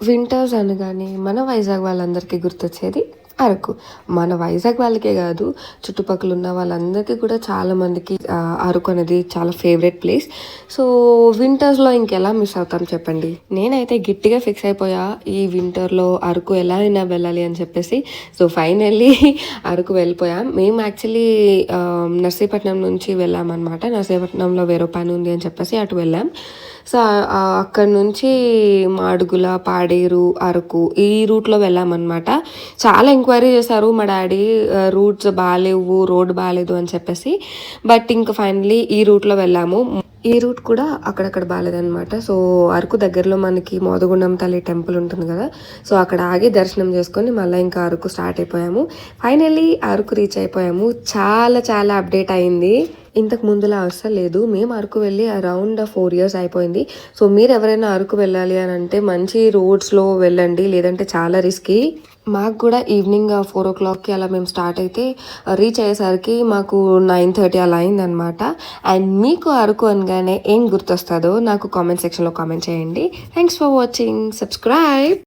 Winters అనగానే మన వైజాగ్ వాళ్ళందరికీ గుర్తొచ్చేది అరకు. మన వైజాగ్ వాళ్ళకే కాదు, చుట్టుపక్కల ఉన్న వాళ్ళందరికీ కూడా చాలామందికి అరకు అనేది చాలా ఫేవరెట్ ప్లేస్. సో వింటర్స్లో ఇంకెలా మిస్ అవుతాం చెప్పండి. నేనైతే గట్టిగా ఫిక్స్ అయిపోయా ఈ వింటర్లో అరకు ఎలా అయినా వెళ్ళాలి అని చెప్పేసి. సో ఫైనల్లీ అరకు వెళ్ళిపోయాం. మేము యాక్చువల్లీ నర్సీపట్నం నుంచి వెళ్ళామన్నమాట. నర్సీపట్నంలో వేరే పని ఉంది అని చెప్పేసి అటు వెళ్ళాం. సో అక్కడ నుంచి మాడుగుల, పాడేరు, అరకు ఈ రూట్లో వెళ్ళామన్నమాట. చాలా ఎంక్వైరీ చేశారు మా డాడీ, రూట్స్ బాగాలేవు, రోడ్ బాగాలేదు అని చెప్పేసి. బట్ ఇంకా ఫైనలీ ఈ రూట్లో వెళ్ళాము. ఈ రూట్ కూడా అక్కడక్కడ బాగాలేదనమాట. సో అరకు దగ్గరలో మనకి మోదగుండం తల్లి టెంపుల్ ఉంటుంది కదా, సో అక్కడ ఆగి దర్శనం చేసుకొని మళ్ళీ ఇంకా అరకు స్టార్ట్ అయిపోయాము. ఫైనల్లీ అరకు రీచ్ అయిపోయాము. చాలా చాలా అప్డేట్ అయింది. ఇంతకు ముందులా అస్సలు లేదు. మేము అరకు వెళ్ళి అరౌండ్ 4 years అయిపోయింది. సో మీరు ఎవరైనా అరకు వెళ్ళాలి అని అంటే మంచి రోడ్స్లో వెళ్ళండి, లేదంటే చాలా రిస్కీ. మాకు కూడా ఈవినింగ్ 4 o'clockకి అలా మేము స్టార్ట్ అయితే రీచ్ అయ్యేసరికి మాకు 9:30 అలా అయిందనమాట. అండ్ మీకు అరకు అనగానే ఏం గుర్తొస్తుందో నాకు కామెంట్ సెక్షన్లో కామెంట్ చేయండి. Thanks for watching. సబ్స్క్రైబ్.